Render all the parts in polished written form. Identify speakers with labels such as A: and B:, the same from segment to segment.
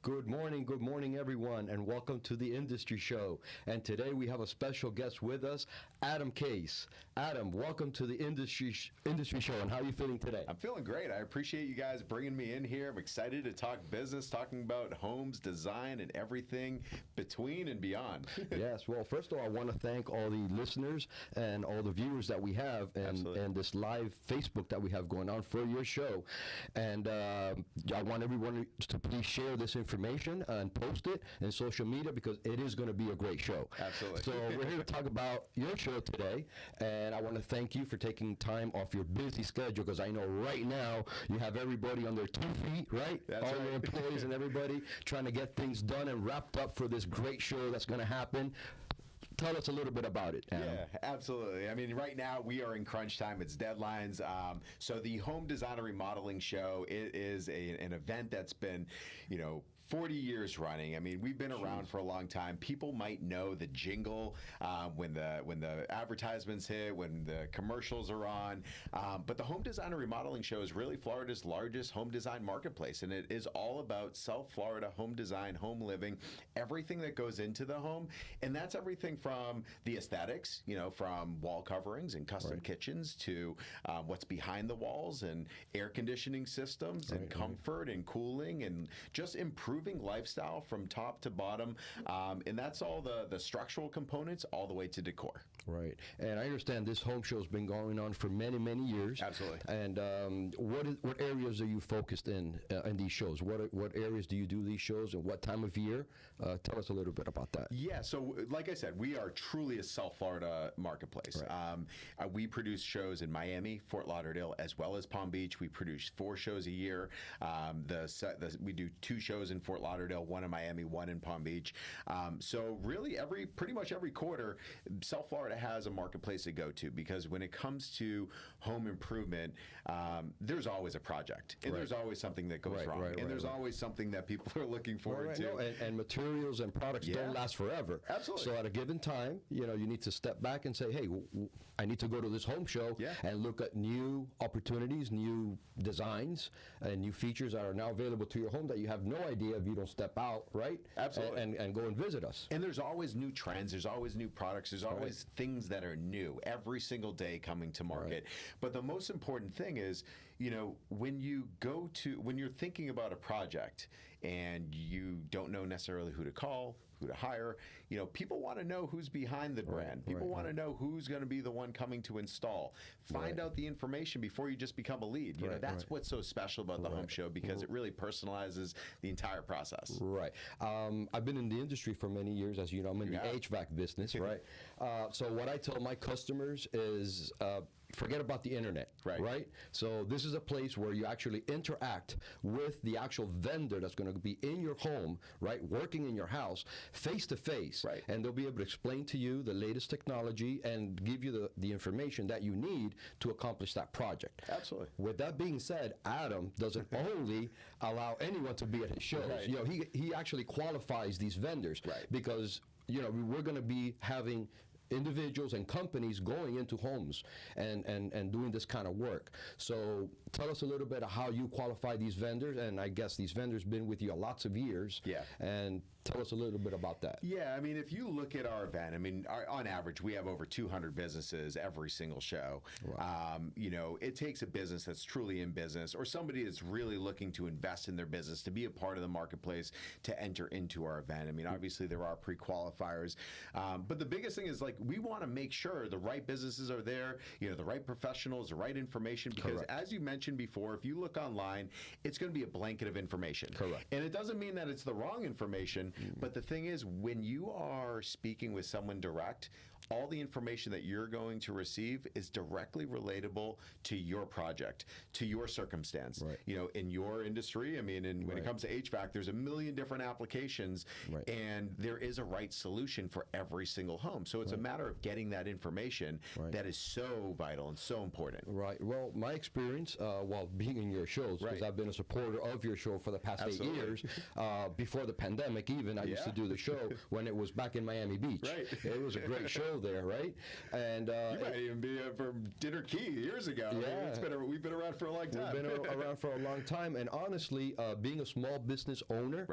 A: Good morning, everyone, and welcome to the Industry Show. And today we have a special guest with us, Adam Case. Adam, welcome to the Industry Show, and how are you feeling today?
B: I'm feeling great. I appreciate you guys bringing me in here. I'm excited to talk business, talking about homes, design, and everything between and beyond.
A: Yes, well, first of all, I want to thank all the listeners and all the viewers that we have and this live Facebook that we have going on for your show. And I want everyone to please share this information and post it in social media because it is going to be a great show.
B: Absolutely.
A: So we're here to talk about your show today, and I want to thank you for taking time off your busy schedule because I know right now you have everybody on their 2 feet, right?
B: That's
A: all
B: right.
A: your employees and everybody trying to get things done and wrapped up for this great show that's going to happen. Tell us a little bit about it, Adam.
B: Yeah, absolutely. I mean, right now we are in crunch time. It's deadlines. So the Home Design and Remodeling Show, it is an event that's been, 40 years running. I mean, we've been around for a long time. People might know the jingle when the advertisements hit, when the commercials are on. But the Home Design and Remodeling Show is really Florida's largest home design marketplace, and it is all about South Florida home design, home living, everything that goes into the home, and that's everything from the aesthetics, from wall coverings and custom kitchens to what's behind the walls and air conditioning systems and comfort and cooling and just improving lifestyle from top to bottom, and that's all the structural components all the way to decor.
A: Right, and I understand this home show has been going on for many years.
B: Absolutely.
A: And what areas are you focused in these shows? What areas do you do these shows, and what time of year? Tell us a little bit about that.
B: Yeah, so like I said, we are truly a South Florida marketplace.
A: Right.
B: We produce shows in Miami, Fort Lauderdale, as well as Palm Beach. We produce 4 shows a year. We do 2 shows in Fort Lauderdale, 1 in Miami, 1 in Palm Beach. So really pretty much every quarter, South Florida has a marketplace to go to because when it comes to home improvement, there's always a project and there's always something that goes wrong and there's always something that people are looking forward to.
A: No, and materials and products don't last forever.
B: Absolutely.
A: So at a given time, you need to step back and say, hey, I need to go to this home show and look at new opportunities, new designs, and new features that are now available to your home that you have no idea if you don't step out, right?
B: Absolutely.
A: And go and visit us.
B: And there's always new trends, there's always new products, there's always things that are new every single day coming to market. But the most important thing is, when you're thinking about a project and you don't know necessarily who to call, who to hire, people want to know who's behind the brand. People want to know who's going to be the one coming to install. Find out the information before you just become a lead. That's what's so special about the home show because it really personalizes the entire process.
A: Right. I've been in the industry for many years, as you know. I'm in the HVAC business, right? So what I tell my customers is forget about the internet, right? So this is a place where you actually interact with the actual vendor that's going to be in your home, right, working in your house, face to face, and they'll be able to explain to you the latest technology and give you the information that you need to accomplish that project.
B: Absolutely.
A: With that being said, Adam doesn't only allow anyone to be at his shows. He actually qualifies these vendors because we're going to be having individuals and companies going into homes and doing this kind of work. So tell us a little bit of how you qualify these vendors, and I guess these vendors been with you lots of years. And tell us a little bit about that.
B: Yeah, I mean, if you look at our event, on average, we have over 200 businesses every single show. Wow. It takes a business that's truly in business or somebody that's really looking to invest in their business to be a part of the marketplace to enter into our event. Obviously, there are pre-qualifiers, but the biggest thing is, we want to make sure the right businesses are there, the right professionals, the right information, because as you mentioned before, if you look online, it's going to be a blanket of information.
A: Correct.
B: And it doesn't mean that it's the wrong information, but the thing is, when you are speaking with someone direct, all the information that you're going to receive is directly relatable to your project, to your circumstance. In your industry, when it comes to HVAC, there's a million different applications, and there is a right solution for every single home. So it's a matter of getting that information that is so vital and so important.
A: Right. Well, my experience while being in your shows, because I've been a supporter of your show for the past 8 years, before the pandemic even, I used to do the show when it was back in Miami Beach.
B: Right.
A: It was a great show there, right? And
B: you might even be from Dinner Key years ago.
A: Yeah.
B: I mean, we've been around for a long time.
A: We've been around for a long time, and honestly, being a small business owner,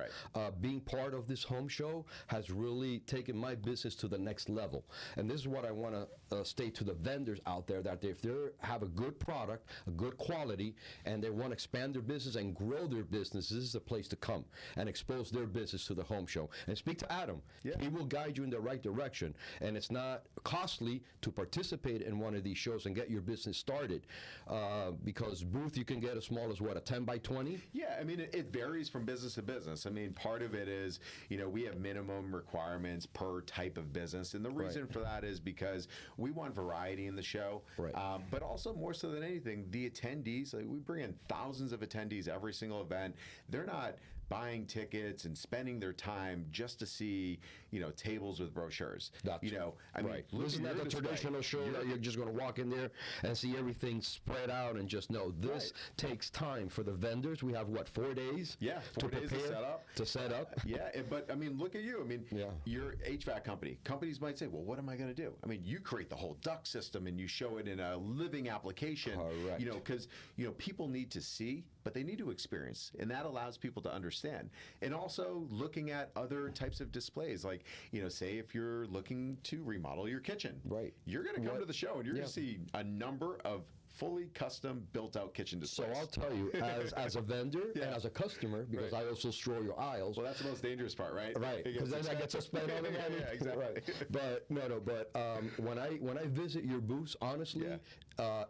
A: being part of this home show has really taken my business to the next level. And this is what I want to state to the vendors out there, that if they have a good product, a good quality, and they want to expand their business and grow their business, this is the place to come and expose their business to the home show. And speak to Adam. He will guide you in the right direction. And it's not costly to participate in one of these shows and get your business started, because booth you can get as small as what, a 10 by 20?
B: Yeah, I mean, it varies from business to business. I mean, part of it is, we have minimum requirements per type of business, and the reason for that is because we want variety in the show, but also more so than anything, the attendees, we bring in thousands of attendees every single event. They're not buying tickets and spending their time just to see, tables with brochures.
A: That's
B: I mean,
A: isn't that the traditional show that you're just going to walk in there and see everything spread out and just know this takes time for the vendors. We have 4 days?
B: Yeah, 4 days
A: to set up.
B: But I mean, look at you. I mean, you're HVAC company. Companies might say, well, what am I going to do? I mean, you create the whole duct system and you show it in a living application.
A: Correct.
B: Because people need to see, but they need to experience, and that allows people to understand. And also looking at other types of displays, like, say if you're looking to remodel your kitchen, you're going to come to the show and you're going to see a number of fully custom built-out kitchen displays.
A: So I'll tell you, as a vendor and as a customer, because I also stroll your aisles.
B: Well, that's the most dangerous part, right?
A: Right, because then I get to spend all the money.
B: Exactly.
A: But when I visit your booths, honestly,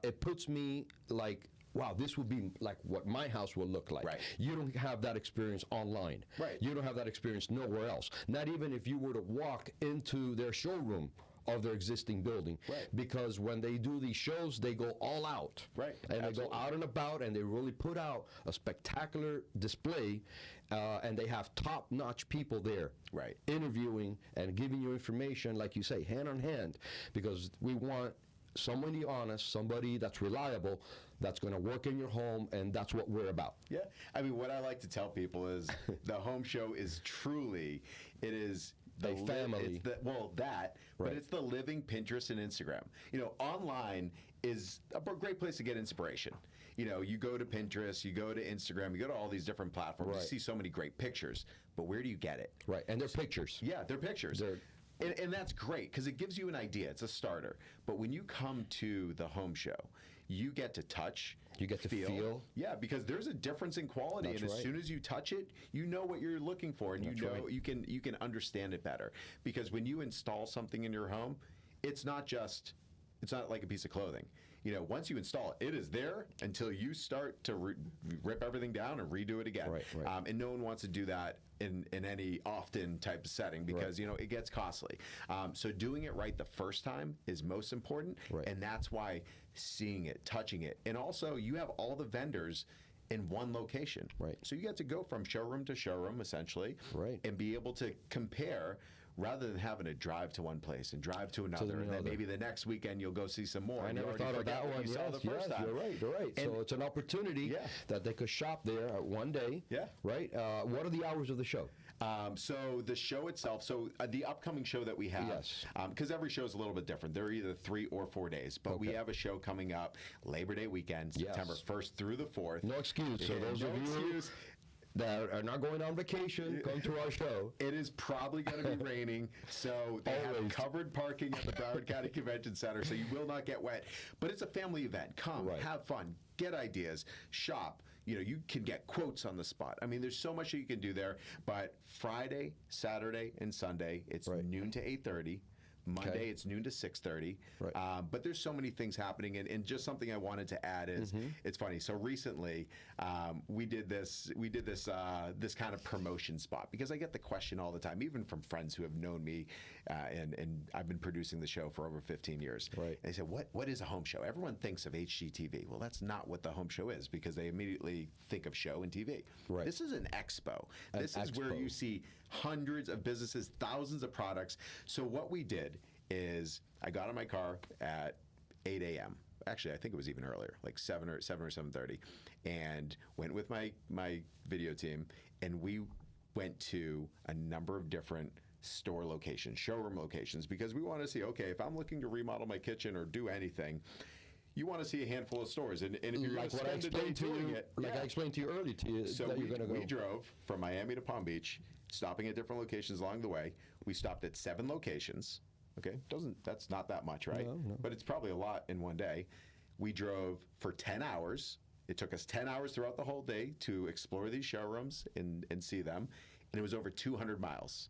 A: it puts me like, wow, this would be like what my house will look like. You don't have that experience online. You don't have that experience nowhere else. Not even if you were to walk into their showroom of their existing building, because when they do these shows, they go all out, and they go out and about, and they really put out a spectacular display, and they have top-notch people there, interviewing and giving you information, like you say, hand on hand, because we want somebody honest, somebody that's reliable, that's going to work in your home, and that's what we're about.
B: Yeah, I mean, what I like to tell people is the home show is truly, it is
A: a family.
B: But it's the living Pinterest and Instagram. Online is a great place to get inspiration. You go to Pinterest, you go to Instagram, you go to all these different platforms, you see so many great pictures, but where do you get it?
A: And they're pictures.
B: Yeah, they're pictures. And that's great, because it gives you an idea. It's a starter. But when you come to the home show, you get to touch.
A: You get to feel.
B: Yeah, because there's a difference in quality, and as soon as you touch it, you know what you're looking for, and you can understand it better. Because when you install something in your home, it's not like a piece of clothing. Once you install it, it is there until you start to rip everything down and redo it again. And no one wants to do that in any often type of setting, because it gets costly. So doing it right the first time is most important, and that's why seeing it, touching it, and also you have all the vendors in one location. So you get to go from showroom to showroom, essentially, and be able to compare, rather than having to drive to one place and drive to another, and then maybe the next weekend you'll go see some more.
A: I never thought of that one.
B: You saw the first time.
A: You're right. So it's an opportunity that they could shop there one day. Right. What are the hours of the show?
B: So the show itself, the upcoming show that we have, because every show is a little bit different. They're either 3 or 4 days, but we have a show coming up Labor Day weekend, September 1st through the 4th.
A: No excuse. So those of you that are not going on vacation, come to our show.
B: It is probably going to be raining, so they have covered parking at the Broward County Convention Center, so you will not get wet. But it's a family event. Come, have fun, get ideas, shop. You can get quotes on the spot. I mean, there's so much that you can do there. But Friday, Saturday, and Sunday, it's noon to 8:30. Monday, it's noon to 6:30. But there's so many things happening, and just something I wanted to add is it's funny. So recently, we did this kind of promotion spot, because I get the question all the time, even from friends who have known me, and I've been producing the show for over 15 years. And they said, "What is a home show?" Everyone thinks of HGTV. Well, that's not what the home show is, because they immediately think of show and TV. This is an expo. This is where you see hundreds of businesses, thousands of products. So what we did is I got in my car at 8 a.m. Actually, I think it was even earlier, like 7 or 7:30, and went with my video team, and we went to a number of different store locations, showroom locations, because we want to see, okay, if I'm looking to remodel my kitchen or do anything, you want to see a handful of stores, and if you're going to spend a day doing it,
A: I explained to you earlier,
B: so
A: that you're going to go.
B: We drove from Miami to Palm Beach, stopping at different locations along the way. We stopped at 7 locations. Okay, that's not that much, right?
A: No.
B: But it's probably a lot in one day. We drove for 10 hours. It took us 10 hours throughout the whole day to explore these showrooms and see them, and it was over 200 miles.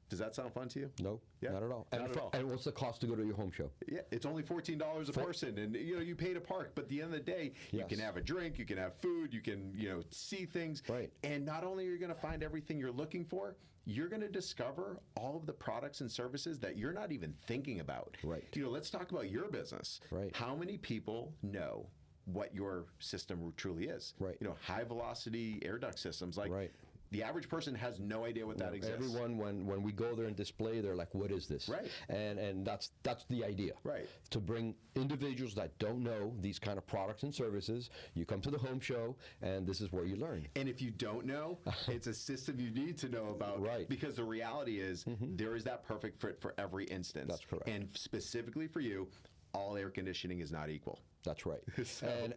B: Does that sound fun to you?
A: No, not at all.
B: Not at all.
A: And what's the cost to go to your home show?
B: Yeah, it's only $14 a person, and you pay to park. But at the end of the day, you can have a drink, you can have food, you can see things.
A: Right.
B: And not only are you going to find everything you're looking for, you're going to discover all of the products and services that you're not even thinking about.
A: Right.
B: Let's talk about your business.
A: Right.
B: How many people know what your system truly is?
A: Right.
B: High velocity air duct systems, like.
A: Right.
B: The average person has no idea what that exists.
A: Everyone, when we go there and display, they're like, "What is this?"
B: Right.
A: And that's the idea.
B: Right.
A: To bring individuals that don't know these kind of products and services, you come to the home show, and this is where you learn.
B: And if you don't know, it's a system you need to know about.
A: Right.
B: Because the reality is, there is that perfect fit for every instance.
A: That's correct.
B: And specifically for you, all air conditioning is not equal.
A: That's right.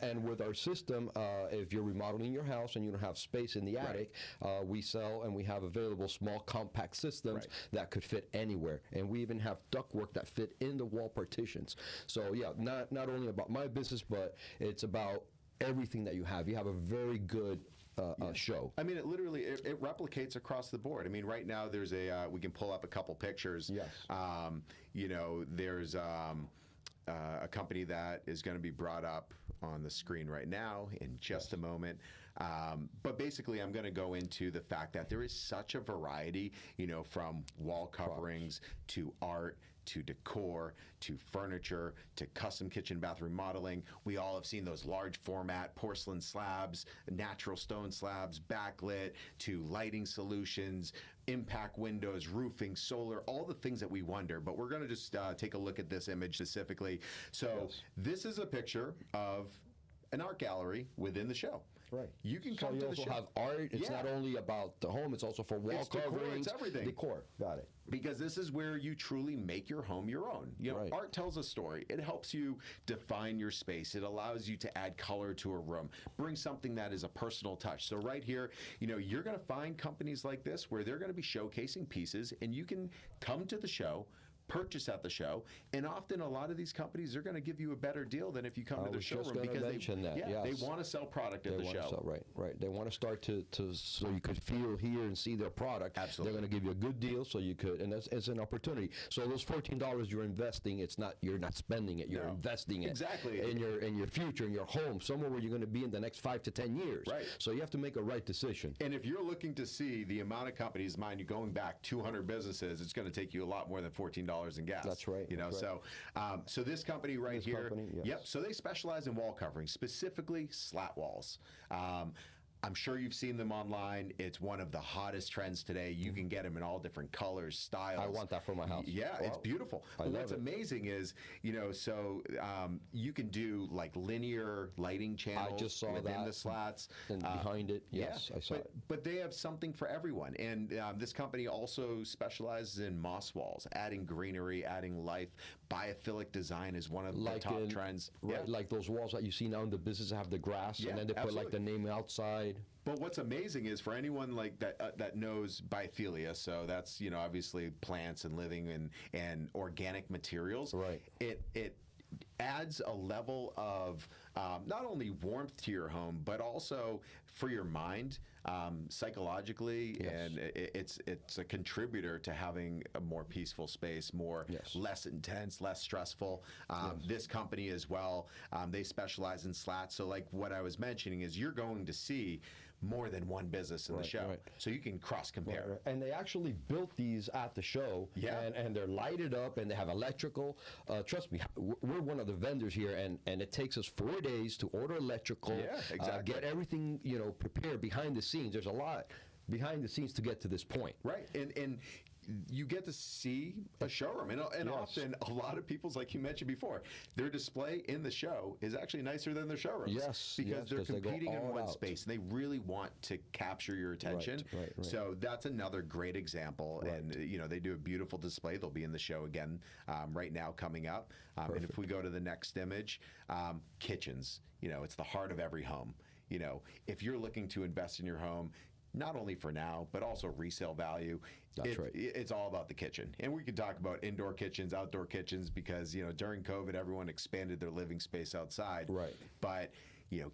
A: And with our system, if you're remodeling your house and you don't have space in the attic, we sell and we have available small compact systems that could fit anywhere. And we even have ductwork that fit in the wall partitions. So yeah, not only about my business, but it's about everything that you have. You have a very good show.
B: I mean, it literally it replicates across the board. I mean, right now there's we can pull up a couple pictures.
A: Yes.
B: There's a company that is going to be brought up on the screen right now in just a moment. But basically, I'm going to go into the fact that there is such a variety, from wall coverings to art to decor to furniture to custom kitchen bath remodeling. We all have seen those large format porcelain slabs, natural stone slabs, backlit, to lighting solutions, impact windows, roofing, solar, all the things that we wonder. But we're going to just take a look at this image specifically. So this is a picture of an art gallery within the show.
A: Right.
B: You can come to the show.
A: So you also have art. It's not only about the home. It's also for wall coverings.
B: It's everything.
A: Decor. Got it.
B: Because this is where you truly make your home your own. Art tells a story. It helps you define your space. It allows you to add color to a room. Bring something that is a personal touch. So right here, you're going to find companies like this where they're going to be showcasing pieces, and you can come to the show, purchase at the show, and often a lot of these companies are going to give you a better deal than if you come to the showroom, because they want to sell product at the show.
A: Right. They want to start to so you could feel, hear, and see their product.
B: Absolutely.
A: They're going to give you a good deal, so you could, and it's an opportunity. So those $14 you're investing, you're not spending it. You're investing it
B: exactly
A: in your future, in your home, somewhere where you're going to be in the next 5 to 10 years.
B: Right.
A: So you have to make a right decision.
B: And if you're looking to see the amount of companies, mind you, going back 200 businesses, it's going to take you a lot more than $14 in gas.
A: That's right.
B: So this company here,
A: yes.
B: So they specialize in wall covering, specifically slat walls. I'm sure you've seen them online. It's one of the hottest trends today. You can get them in all different colors, styles.
A: I want that for my house.
B: Yeah,
A: wow.
B: It's beautiful.
A: I love
B: what's
A: it.
B: Amazing is, you can do like linear lighting channels
A: I just saw
B: within the slats.
A: And behind it, yes, I saw it.
B: But they have something for everyone. And this company also specializes in moss walls, adding greenery, adding life. Biophilic design is one of the top trends.
A: Right, like those walls that you see now in the business that have the grass, and then they put like the name outside.
B: But what's amazing is, for anyone like that knows biophilia, so that's obviously plants and living and organic materials.
A: Right.
B: It adds a level of not only warmth to your home, but also for your mind, psychologically, and it's a contributor to having a more peaceful space, less intense, less stressful. This company as well, they specialize in slats. So like what I was mentioning is, you're going to see more than one business in the show, so you can cross compare.
A: Right. And they actually built these at the show, and they're lighted up, and they have electrical. Trust me, we're one of the vendors here, and it takes us 4 days to order electrical, get everything prepared behind the scenes. There's a lot behind the scenes to get to this point.
B: Right, and you get to see a showroom, and
A: Yes.
B: often a lot of people's, like you mentioned before, their display in the show is actually nicer than their showrooms.
A: Yes,
B: because
A: yes,
B: they're
A: 'cause they go
B: competing in
A: all
B: one
A: out.
B: space, and they really want to capture your attention.
A: Right.
B: So that's another great example, and they do a beautiful display. They'll be in the show again right now coming up. And if we go to the next image, kitchens. It's the heart of every home. If you're looking to invest in your home, not only for now, but also resale value.
A: That's right.
B: It's all about the kitchen. And we could talk about indoor kitchens, outdoor kitchens, because, during COVID, everyone expanded their living space outside.
A: Right.
B: But,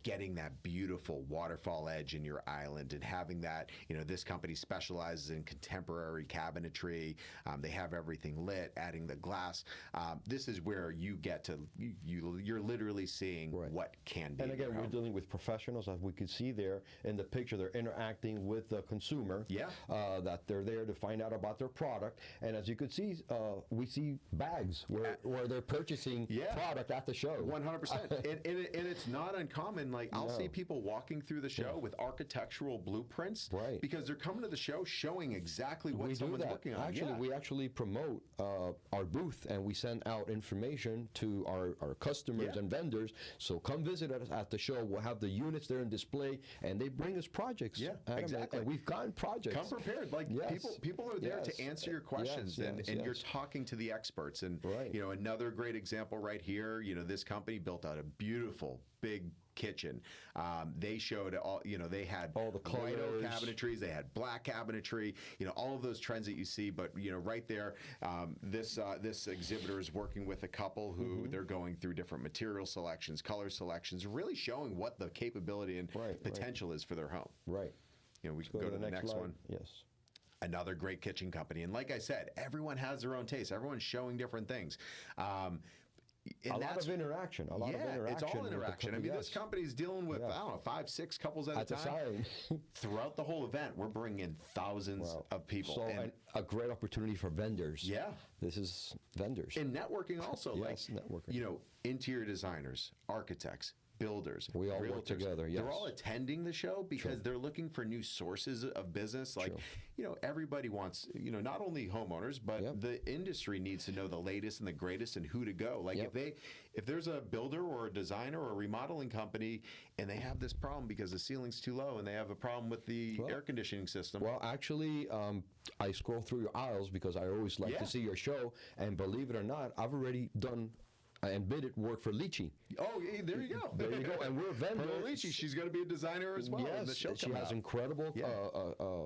B: getting that beautiful waterfall edge in your island and having that, this company specializes in contemporary cabinetry. They have everything lit, adding the glass. This is where you get to, you're literally seeing what can be.
A: And again, we're dealing with professionals, as we could see there in the picture. They're interacting with the consumer.
B: Yeah.
A: That they're there to find out about their product. And as you could see, we see bags where they're purchasing product at the show.
B: 100%. and it's not uncommon. Like, I'll see people walking through the show with architectural blueprints because they're coming to the show showing exactly what someone's working on.
A: Actually, we actually promote our booth, and we send out information to our customers and vendors. So come visit us at the show. We'll have the units there in display, and they bring us projects.
B: Yeah,
A: Adam,
B: exactly.
A: And we've gotten projects.
B: Come prepared. Like, people are there to answer your questions, and you're talking to the experts. And another great example right here. This company built out a beautiful big kitchen. They showed all, they had
A: all the
B: white oak
A: colors,
B: cabinetries, they had black cabinetry, all of those trends that you see. But right there, this exhibitor is working with a couple who they're going through different material selections, color selections, really showing what the capability and potential is for their home.
A: Right.
B: We can go to the next one.
A: Yes.
B: Another great kitchen company, and like I said, everyone has their own taste. Everyone's showing different things.
A: A lot of interaction.
B: It's all interaction. I mean, this company's dealing with, I don't know, 5, 6 couples at a time. Throughout the whole event, we're bringing in thousands of people.
A: So, and a great opportunity for vendors.
B: Yeah.
A: This is vendors.
B: And networking also.
A: Yes, networking.
B: Interior designers, architects, builders,
A: we all
B: realtors,
A: work together. Yes.
B: They're all attending the show because they're looking for new sources of business. Like, everybody wants, not only homeowners, but the industry needs to know the latest and the greatest and who to go. Like, if there's a builder or a designer or a remodeling company and they have this problem because the ceiling's too low and they have a problem with the air conditioning system.
A: Well, actually, I scroll through your aisles because I always like to see your show, and believe it or not, I've already done and bid it work for Lychee.
B: Oh, there you go.
A: There you go. And we're a vendor.
B: Lychee, she's going to be a designer as well.
A: Yes,
B: the show
A: she has incredible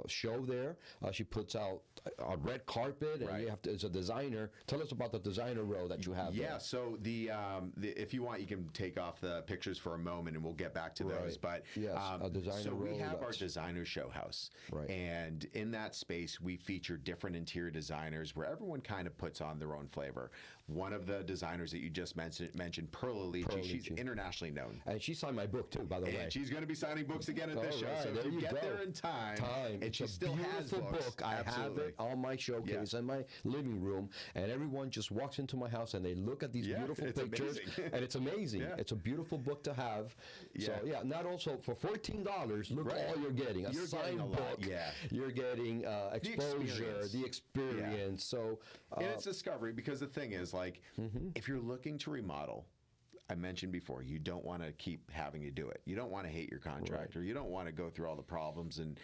A: show there. She puts out a red carpet, and you have to, as a designer, tell us about the designer row that you have.
B: Yeah. So the if you want, you can take off the pictures for a moment, and we'll get back to those. But
A: a designer
B: so
A: row.
B: We have our designer show house, and in that space, we feature different interior designers where everyone kind of puts on their own flavor. One of the designers that you just mentioned, Perla Lychee, she's internationally known.
A: And she signed my book, too, by the way.
B: And she's going to be signing books again at this show. So if you get there in time, and she still has books.
A: Book. I have it on my showcase in my living room, and everyone just walks into my house and they look at these beautiful pictures, and it's amazing. It's a beautiful book to have. So, not also for $14, look all you're getting. A signed book. You're getting exposure, the experience. So,
B: and it's discovery, because the thing is, like, if you're looking to remodel, I mentioned before, you don't want to keep having to do it. You don't want to hate your contractor. You don't want to go through all the problems and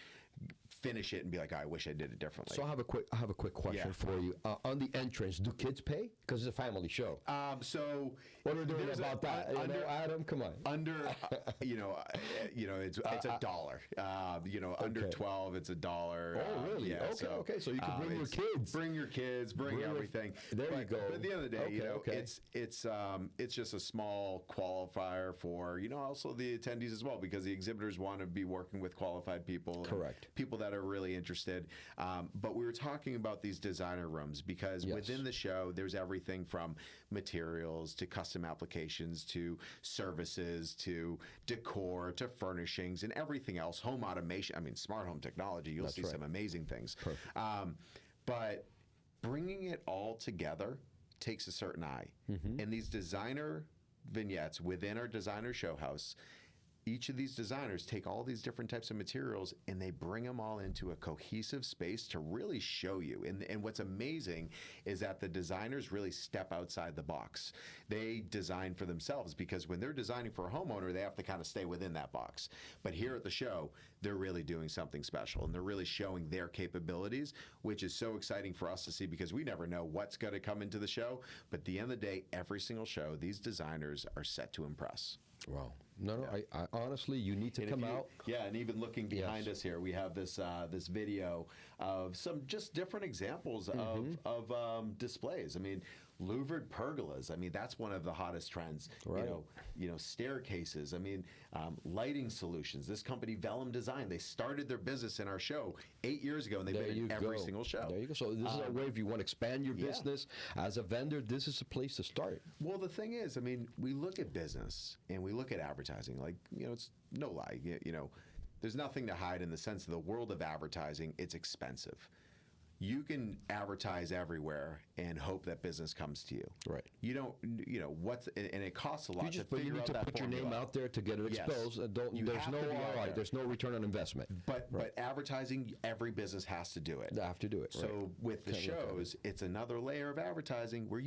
B: finish it and be like, I wish I did it differently.
A: So I have a quick question for you. On the entrance, do kids pay? Because it's a family show.
B: So
A: what are we doing about that? Adam, come on.
B: Under, it's $1. Under 12, it's $1.
A: Oh, really?
B: Yeah,
A: okay. So you can bring your kids.
B: Bring your kids. Bring everything.
A: There you go.
B: But at the end of the day, it's just a small qualifier for also the attendees as well, because the exhibitors want to be working with qualified people.
A: Correct.
B: People that are really interested. But we were talking about these designer rooms because within the show, there's everything from materials to custom applications to services to decor to furnishings and everything else, home automation. I mean, smart home technology. You'll see some amazing things. But bringing it all together takes a certain eye. And these designer vignettes within our designer show house, each of these designers take all these different types of materials and they bring them all into a cohesive space to really show you. And what's amazing is that the designers really step outside the box. They design for themselves, because when they're designing for a homeowner, they have to kind of stay within that box. But here at the show, they're really doing something special, and they're really showing their capabilities, which is so exciting for us to see, because we never know what's going to come into the show. But at the end of the day, every single show, these designers are set to impress.
A: Wow. No, I honestly, you need to come out.
B: Yeah, and even looking behind us here, we have this this video of some just different examples of displays. I mean, louvered pergolas. I mean, that's one of the hottest trends.
A: Right.
B: You know, staircases. I mean, lighting solutions. This company, Vellum Design, they started their business in our show 8 years ago, and they've been in every single show.
A: There you go. So this is a way, if you want to expand your business as a vendor, this is a place to start.
B: Well, the thing is, I mean, we look at business and we look at advertising. Like, it's no lie. There's nothing to hide in the sense of the world of advertising. It's expensive. You can advertise everywhere and hope that business comes to you.
A: Right.
B: You don't, and it costs a lot to
A: but
B: figure
A: you need
B: out
A: to
B: that
A: put your
B: formula.
A: name out there to get it exposed. There's no ROI. There's no return on investment.
B: But advertising, every business has to do it.
A: They have to do it.
B: So with the shows, it's another layer of advertising where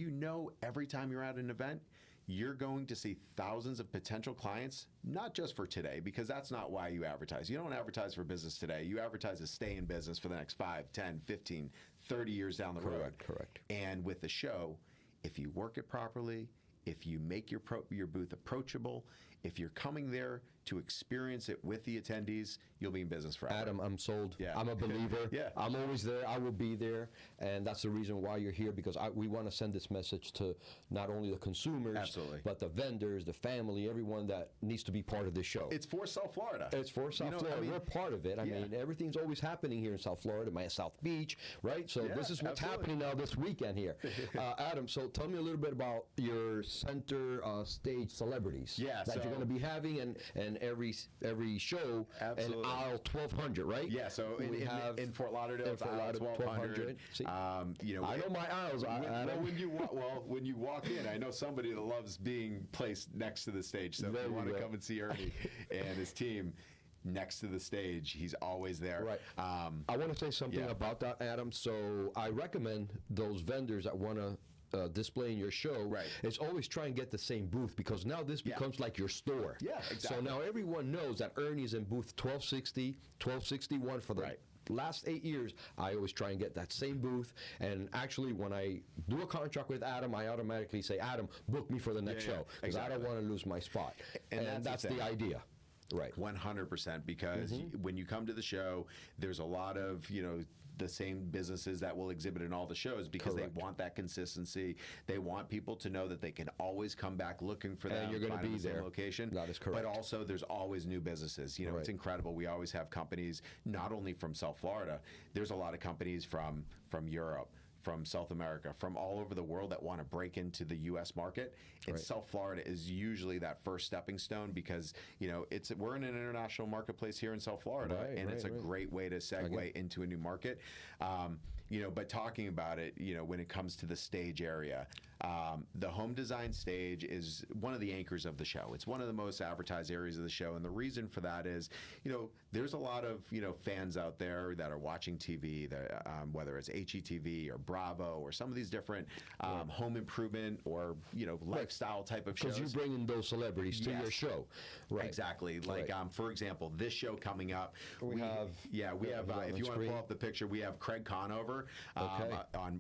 B: every time you're at an event, you're going to see thousands of potential clients, not just for today, because that's not why you advertise. You don't advertise for business today. You advertise to stay in business for the next 5, 10, 15, 30 years down the road.
A: Correct.
B: And with the show, if you work it properly, if you make your booth approachable, if you're coming there to experience it with the attendees, you'll be in business forever.
A: Adam, I'm sold.
B: Yeah.
A: I'm a believer.
B: Yeah.
A: I'm always there. I will be there. And that's the reason why you're here, because we want to send this message to not only the consumers,
B: Absolutely.
A: but the vendors, the family, everyone that needs to be part of this show.
B: It's for South Florida.
A: It's for South Florida. We're part of it. I mean, everything's always happening here in South Florida, South Beach, right? So this is what's happening now this weekend here. Adam, so tell me a little bit about your center stage celebrities that you're going to be having, and every show,
B: Absolutely.
A: and aisle 1200, right?
B: Yeah, so in Fort Lauderdale, it's aisle 1200.
A: See,
B: I
A: know my aisles.
B: When you walk in, I know somebody that loves being placed next to the stage. So if you want to come and see Ernie and his team next to the stage, he's always there.
A: Right. I want to say something about that, Adam. So I recommend those vendors that want to display in your show, is always try and get the same booth, because now this becomes like your store.
B: Yeah, exactly.
A: So now everyone knows that Ernie's in booth 1260, 1261 for the last 8 years. I always try and get that same booth, and actually when I do a contract with Adam, I automatically say, Adam, book me for the next show, because I don't want to lose my spot. And that's the idea. Right.
B: 100%, because when you come to the show, there's a lot of, the same businesses that will exhibit in all the shows, because they want that consistency. They want people to know that they can always come back looking for them.
A: And you're going to be
B: the
A: there.
B: same location.
A: That is correct.
B: But also, there's always new businesses. It's incredible. We always have companies, not only from South Florida. There's a lot of companies from Europe, from South America, from all over the world that want to break into the U.S. market. And South Florida is usually that first stepping stone, because we're in an international marketplace here in South Florida, and it's a great way to segue into a new market. But talking about it, when it comes to the stage area, the home design stage is one of the anchors of the show. It's one of the most advertised areas of the show, and the reason for that is, there's a lot of fans out there that are watching TV, that whether it's HETV or Bravo or some of these different home improvement or lifestyle type of shows.
A: Because you bring in those celebrities to your show,
B: Exactly. Like for example, this show coming up, we have. If you want to pull up the picture, we have Craig Conover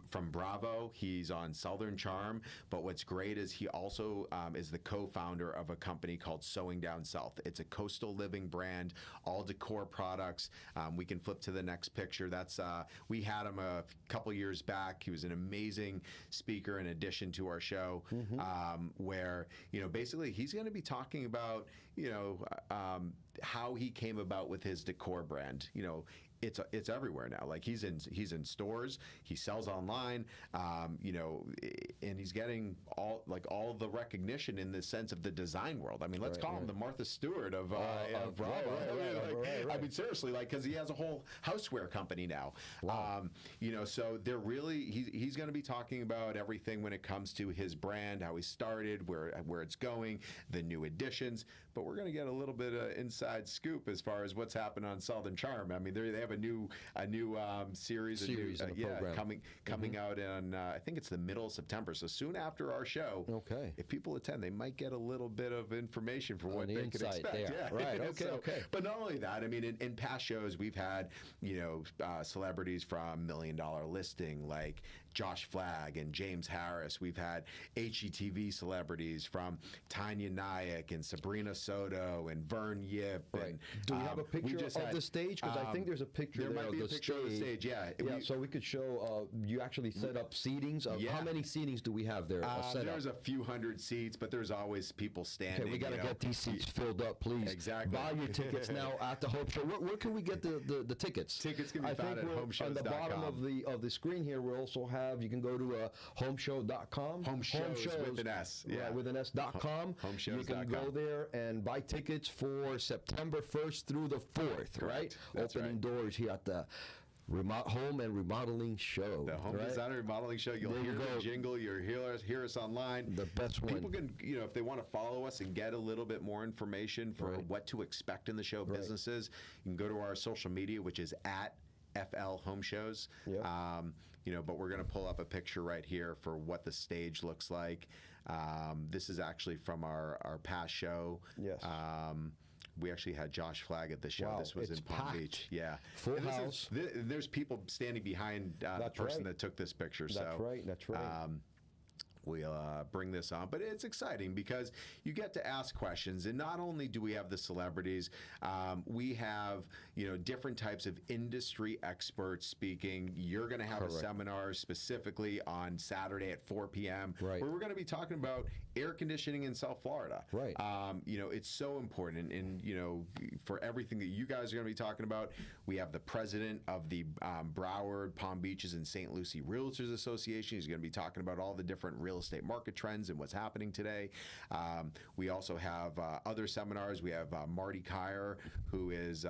B: from Bravo. He's on Southern Charm. But what's great is he also is the co-founder of a company called Sewing Down South. It's a coastal living brand, all decor products. We can flip to the next picture. That's we had him a couple years back. He was an amazing speaker in addition to our show, where basically he's going to be talking about how he came about with his decor brand. It's everywhere now. Like he's in stores, he sells online, and he's getting all the recognition in the sense of the design world. I mean, let's call him the Martha Stewart of Bravo. I mean, seriously, because he has a whole houseware company now.
A: Wow.
B: So they're really he's going to be talking about everything when it comes to his brand, how he started, where it's going, the new additions. but we're going to get a little bit of inside scoop as far as what's happened on Southern Charm. I mean, they have a new series, coming out in I think it's the middle of September. So soon after our show, if people attend, they might get a little bit of information for what they can expect.
A: There.
B: Yeah,
A: right. Okay.
B: But not only that, I mean, in past shows we've had celebrities from $1 Million Listing like Josh Flagg and James Harris. We've had HGTV celebrities from Tanya Nayak and Sabrina Soto and Vern Yip.
A: Right.
B: And,
A: do we have a picture of the stage? Because I think there's a picture there
B: might be a picture of the stage. Yeah.
A: So we could show. You actually set up seatings. How many seatings do we have there?
B: There's a few hundred seats, but there's always people standing.
A: Okay, we got to get these seats filled up, please.
B: Exactly.
A: Buy your tickets now at the Home Show. Where can we get the tickets?
B: Tickets can be found at homeshows.com.
A: On the bottom of the screen here, we also have. You can go to homeshow.com.
B: Homeshows with an S.
A: Yeah, with an S.com.
B: Homeshows.com.
A: You can go there and buy tickets for September 1st through the 4th, right?
B: That's
A: Opening doors here at the Home and Remodeling Show.
B: The Home Designer Remodeling Show. You'll hear the jingle. You'll hear us online.
A: The best one.
B: People can, if they want to follow us and get a little bit more information for what to expect in the show businesses, you can go to our social media, which is at FL Home Shows.
A: Yep.
B: But we're going to pull up a picture right here for what the stage looks like. This is actually from our past show.
A: Yes.
B: We actually had Josh Flagg at the show.
A: Wow,
B: this was in Palm
A: packed.
B: Beach. Yeah.
A: Full house.
B: There's people standing behind the person that took this picture.
A: That's right.
B: We'll bring this on, but it's exciting because you get to ask questions, and not only do we have the celebrities, we have different types of industry experts speaking. You're going to have a seminar specifically on Saturday at 4 p.m. where we're going to be talking about air conditioning in South Florida.
A: Right.
B: It's so important, and for everything that you guys are going to be talking about, we have the president of the Broward, Palm Beaches, and St. Lucie Realtors Association. He's going to be talking about all the different real estate market trends and what's happening today. We also have other seminars. We have Marty Kyer, who is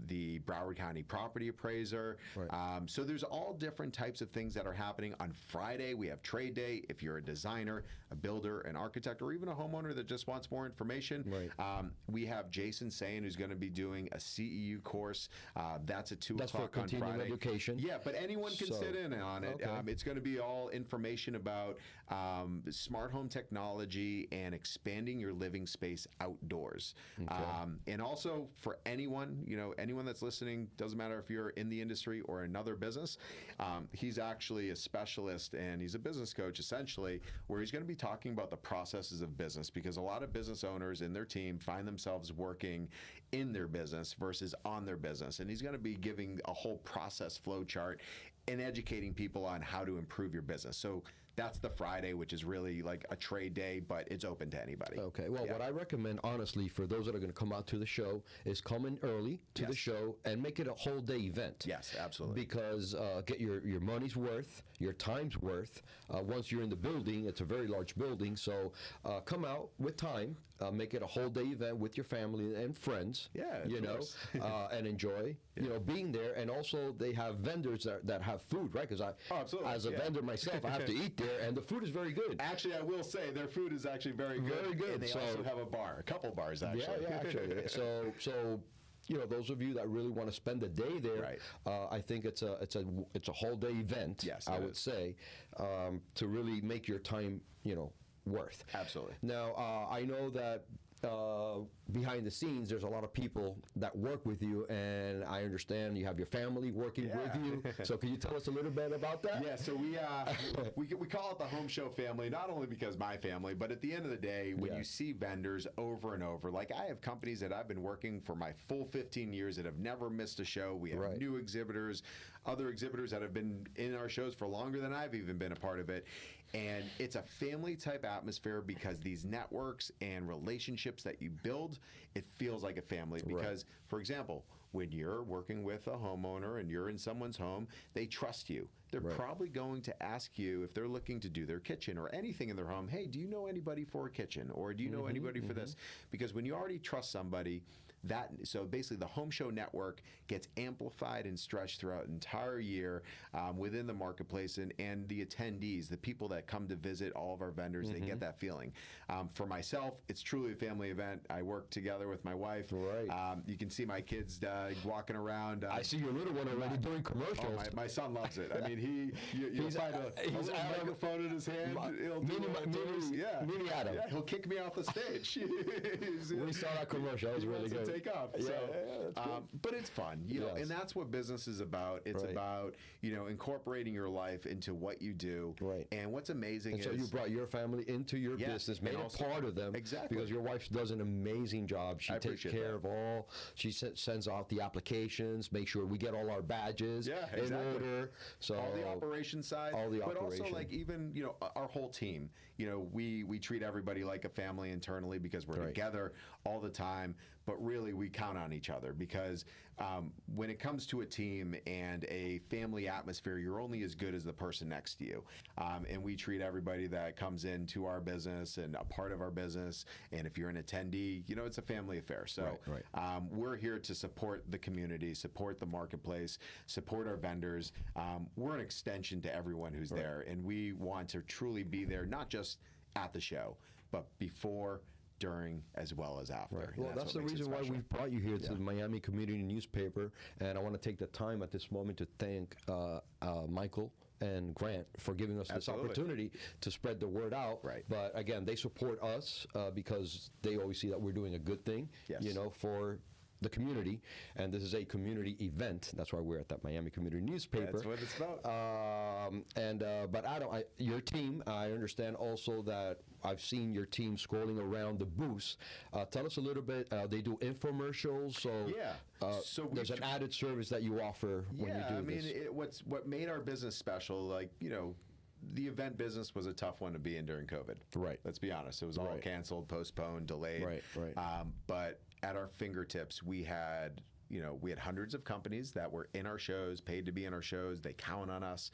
B: the Broward County property appraiser.
A: Right.
B: So there's all different types of things that are happening. On Friday, we have trade day. If you're a designer, a builder, an architect, or even a homeowner that just wants more information, we have Jason Sayin, who's going to be doing a CEU course. That's at 2 o'clock on Friday.
A: Education.
B: Yeah, but anyone can sit in on it. It's going to be all information about smart home technology and expanding your living space outdoors. And also for anyone, anyone that's listening, doesn't matter if you're in the industry or another business, he's actually a specialist and he's a business coach essentially, where he's going to be talking about the processes of business, because a lot of business owners in their team find themselves working in their business versus on their business. And he's going to be giving a whole process flow chart and educating people on how to improve your business. So that's the Friday, which is really like a trade day, but it's open to anybody.
A: Okay. Well, what I recommend, honestly, for those that are going to come out to the show is come in early to the show and make it a whole day event.
B: Yes, absolutely.
A: Because get your money's worth, your time's worth. Once you're in the building, it's a very large building, so come out with time, make it a whole day event with your family and friends.
B: Yeah,
A: and enjoy, being there. And also they have vendors that have food, right? Because as a vendor myself, I have to eat there, and the food is very good.
B: Actually, I will say their food is actually very good.
A: Very good.
B: And they also have a couple bars actually.
A: Yeah, actually. So those of you that really want to spend the day there, I think it's a whole day event.
B: Yes,
A: I would say, to really make your time, worth.
B: Absolutely.
A: Now, I know that behind the scenes, there's a lot of people that work with you, and I understand you have your family working with you. So can you tell us a little bit about that?
B: Yeah, so we call it the Home Show family, not only because my family, but at the end of the day, when you see vendors over and over, like I have companies that I've been working for my full 15 years that have never missed a show. We have new exhibitors, other exhibitors that have been in our shows for longer than I've even been a part of it. And it's a family type atmosphere because these networks and relationships that you build, it feels like a family. Because, for example, when you're working with a homeowner and you're in someone's home, they trust you. They're probably going to ask you, if they're looking to do their kitchen or anything in their home, hey, do you know anybody for a kitchen? Or do you know anybody for this? Because when you already trust somebody, So basically the home show network gets amplified and stretched throughout an entire year within the marketplace, and the attendees, the people that come to visit all of our vendors, they get that feeling. For myself, it's truly a family event. I work together with my wife.
A: Right.
B: You can see my kids walking around.
A: I see your little one already doing commercials.
B: Oh, my son loves it. I mean, you'll find a little microphone in his hand. He'll
A: Mini Adam.
B: Yeah, he'll kick me off the stage.
A: We saw that commercial. That was really good.
B: Take off. But it's fun, you know, and that's what business is about. It's about, you know, incorporating your life into what you do.
A: Right.
B: And what's amazing is,
A: so you brought your family into your business, made it part of them.
B: Exactly.
A: Because your wife does an amazing job. She takes care of all. She sends out the applications, make sure we get all our badges in order. So
B: all the operation side, but also like even, you know, our whole team. You know, we treat everybody like a family internally because we're together all the time. But really, we count on each other because when it comes to a team and a family atmosphere, you're only as good as the person next to you. And we treat everybody that comes into our business and a part of our business. And if you're an attendee, you know, it's a family affair. So we're here to support the community, support the marketplace, support our vendors. We're an extension to everyone who's there. And we want to truly be there, not just at the show, but before, during, as well as after.
A: Right. Well, that's the reason why we've brought you here to the Miami Community Newspaper, and I want to take the time at this moment to thank Michael and Grant for giving us this opportunity to spread the word out.
B: Right.
A: But again, they support us because they always see that we're doing a good thing, you know, for the community, and this is a community event. That's why we're at that Miami Community Newspaper.
B: That's what it's about.
A: But Adam, your team, I understand also that I've seen your team scrolling around the booths. Tell us a little bit. They do infomercials, so there's an added service that you offer when you do this.
B: I mean, what made our business special, like, you know, the event business was a tough one to be in during COVID.
A: Right.
B: Let's be honest. It was all canceled, postponed, delayed.
A: Right.
B: But at our fingertips, we had hundreds of companies that were in our shows, paid to be in our shows. They count on us.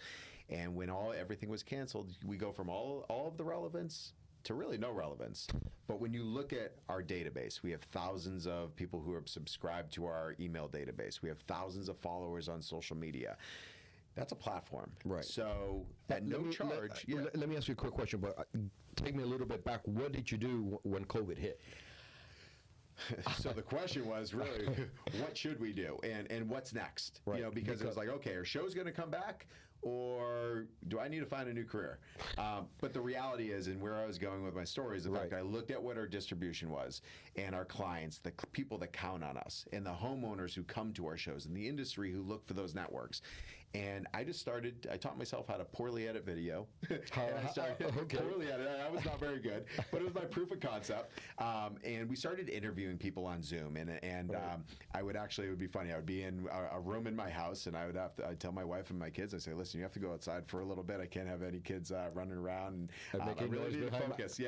B: And when everything was canceled, we go from all of the relevance to really no relevance. But when you look at our database, we have thousands of people who are subscribed to our email database. We have thousands of followers on social media. That's a platform.
A: Right.
B: So at no charge.
A: Let me ask you a quick question, but take me a little bit back. What did you do when COVID hit?
B: So the question was really, what should we do, and what's next?
A: Right.
B: You know, because it was like, okay, are shows going to come back, or do I need to find a new career? But the reality is, and where I was going with my story is the fact I looked at what our distribution was, and our clients, the people that count on us, and the homeowners who come to our shows, and the industry who look for those networks. And I taught myself how to poorly edit video. I started poorly edit. I was not very good, but it was my proof of concept. And we started interviewing people on Zoom. And it would be funny. I would be in a room in my house, and I'd tell my wife and my kids, I say, listen, you have to go outside for a little bit. I can't have any kids running around. And I really need to focus.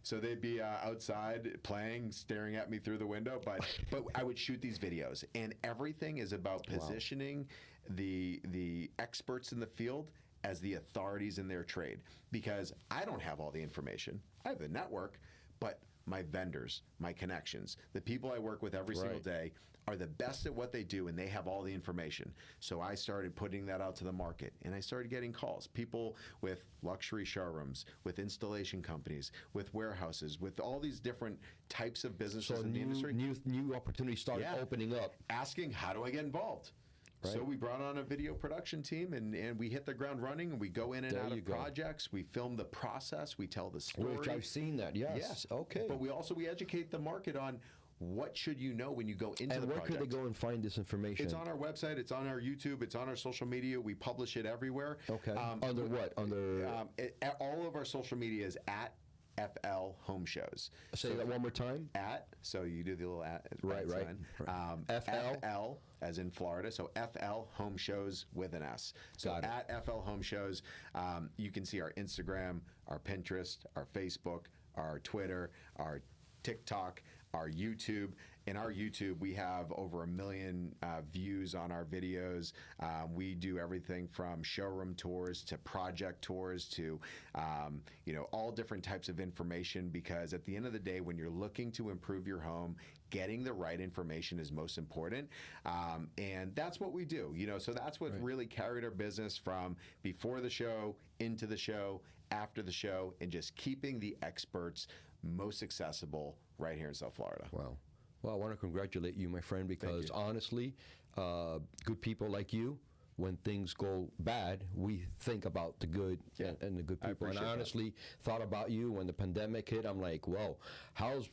B: So they'd be outside playing, staring at me through the window. But I would shoot these videos, and everything is about positioning the experts in the field as the authorities in their trade, because I don't have all the information. I have the network, but my vendors, my connections, the people I work with every single day are the best at what they do, and they have all the information. So I started putting that out to the market, and I started getting calls. People with luxury showrooms, with installation companies, with warehouses, with all these different types of businesses in the industry.
A: New opportunities started opening up.
B: Asking, how do I get involved? Right. So we brought on a video production team, and we hit the ground running, and we go in and out of projects. We film the process. We tell the story.
A: Which I've seen that, yes. Okay.
B: But we educate the market on what should you know when you go into the project.
A: And where could they go and find this information?
B: It's on our website. It's on our YouTube. It's on our social media. We publish it everywhere.
A: Okay. Under what? Under
B: all of our social media is at FL Home Shows.
A: Say that one more time.
B: So you do the little at
A: sign.
B: FL as in Florida. So FL Home Shows with an S. So at FL Home Shows, you can see our Instagram, our Pinterest, our Facebook, our Twitter, our TikTok. our YouTube. In our YouTube, we have over 1 million views on our videos. We do everything from showroom tours to project tours to, all different types of information, because at the end of the day, when you're looking to improve your home, getting the right information is most important. And that's what we do, so that's what really carried our business from before the show, into the show, after the show, and just keeping the experts most accessible right here in South Florida.
A: Wow. Well, I want to congratulate you, my friend, because honestly, good people like you, when things go bad, we think about the good and the good people. And I honestly thought about you when the pandemic hit. I'm like, well, how's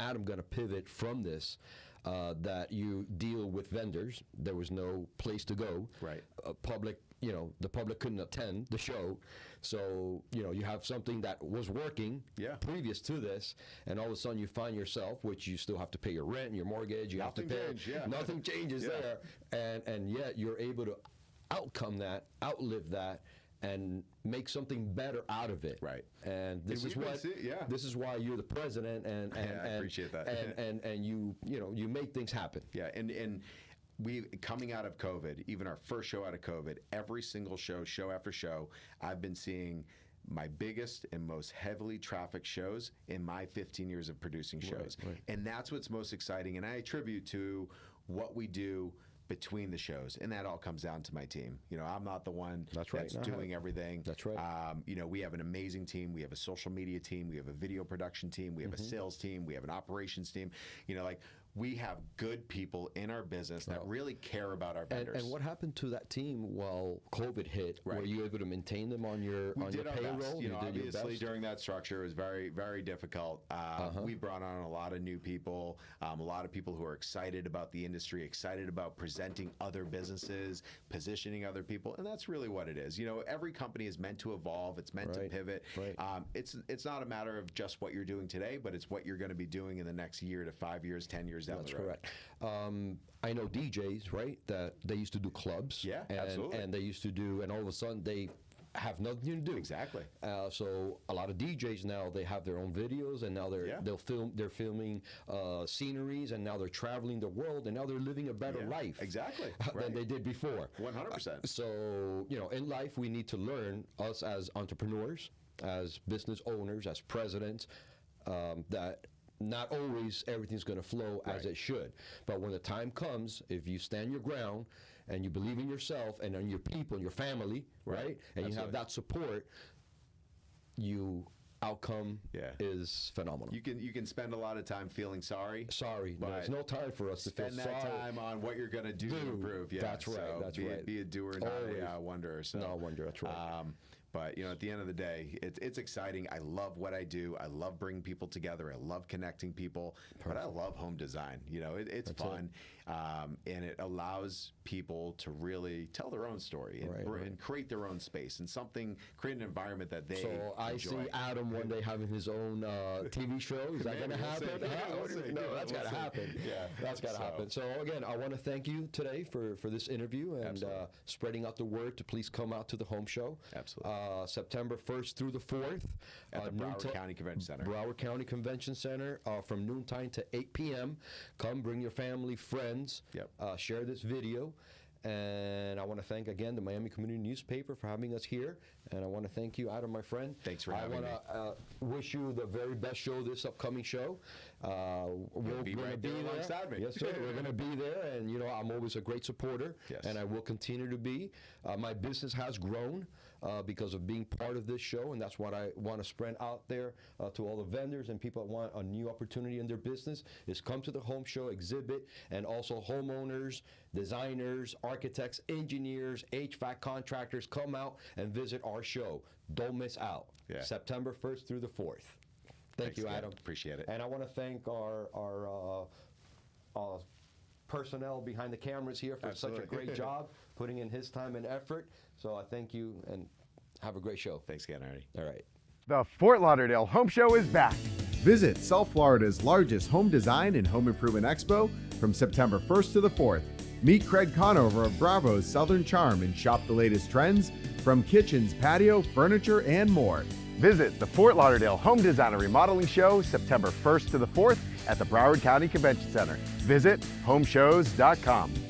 A: Adam going to pivot from this? That you deal with vendors. There was no place to go.
B: Right.
A: Public, the public couldn't attend the show. So, you have something that was working previous to this, and all of a sudden you find yourself, which you still have to pay your rent and your mortgage, you have to pay. Nothing changes there. And yet you're able to outlive that, and make something better out of it.
B: Right.
A: And this is why you're the president, and
B: I appreciate that.
A: And you make things happen.
B: Yeah, and we, coming out of COVID, even our first show out of COVID, every single show after show, I've been seeing my biggest and most heavily trafficked shows in my 15 years of producing shows. Right. And that's what's most exciting, and I attribute to what we do between the shows, and that all comes down to my team. I'm not the one that's doing everything.
A: That's right.
B: We have an amazing team. We have a social media team. We have a video production team. We have a sales team. We have an operations team. We have good people in our business that really care about our vendors.
A: And what happened to that team while COVID hit? Right. Were you able to maintain them on your payroll?
B: Best. Obviously during that structure, it was very, very difficult. We brought on a lot of new people, a lot of people who are excited about the industry, excited about presenting other businesses, positioning other people, and that's really what it is. Every company is meant to evolve. It's meant to pivot. Right. It's not a matter of just what you're doing today, but it's what you're going to be doing in the next year to 5 years, 10 years down the road.
A: That's correct. I know DJs, right, that they used to do clubs.
B: Yeah, absolutely.
A: And they used to do, and all of a sudden they have nothing to do.
B: Exactly.
A: So a lot of DJs now, they have their own videos, and now they're filming sceneries, and now they're traveling the world, and now they're living a better life.
B: Exactly.
A: Than they did before.
B: 100%.
A: So in life we need to learn, us as entrepreneurs, as business owners, as presidents, that not always everything's going to flow as it should. But when the time comes, if you stand your ground and you believe in yourself and in your people and your family, right? And you have that support, outcome is phenomenal.
B: You can spend a lot of time feeling sorry.
A: But there's no time for us to feel sorry.
B: Spend that time on what you're going to do to improve. Yeah,
A: that's right.
B: Be a doer, not a wanderer. So,
A: no wonder. That's right.
B: But at the end of the day, it's exciting. I love what I do. I love bringing people together. I love connecting people. Perfect. But I love home design. It's fun, and it allows people to really tell their own story and create their own space and create an environment that they
A: So I
B: enjoy.
A: see Adam one day having his own TV show. Is that going to happen? No, that's got to happen.
B: Yeah,
A: that's got to happen. So again, I want to thank you today for this interview and spreading out the word to please come out to the home show.
B: Absolutely.
A: September 1st through the 4th.
B: At the Broward County Convention Center.
A: Broward County Convention Center from noontime to 8 p.m. Come, bring your family, friends.
B: Yep.
A: Share this video. And I want to thank again the Miami Community Newspaper for having us here. And I want to thank you, Adam, my friend.
B: Thanks for having me.
A: I want to wish you the very best show, this upcoming show.
B: We'll be right there alongside me.
A: Yes, sir. We're going to be there. And, I'm always a great supporter.
B: Yes.
A: And I will continue to be. My business has grown because of being part of this show. And that's what I want to spread out there to all the vendors and people that want a new opportunity in their business is come to the home show, exhibit, and also homeowners, designers, architects, engineers, HVAC contractors, come out and visit our show. Don't miss out.
B: Yeah.
A: September 1st through the 4th. Thanks, you, Adam.
B: Appreciate it.
A: And I want to thank our personnel behind the cameras here for such a great job putting in his time and effort. So I thank you and have a great show.
B: Thanks again, Artie.
A: All right.
C: The Fort Lauderdale Home Show is back.
D: Visit South Florida's largest home design and home improvement expo from September 1st to the 4th. Meet Craig Conover of Bravo's Southern Charm and shop the latest trends from kitchens, patio, furniture, and more.
C: Visit the Fort Lauderdale Home Design and Remodeling Show September 1st to the 4th at the Broward County Convention Center. Visit homeshows.com.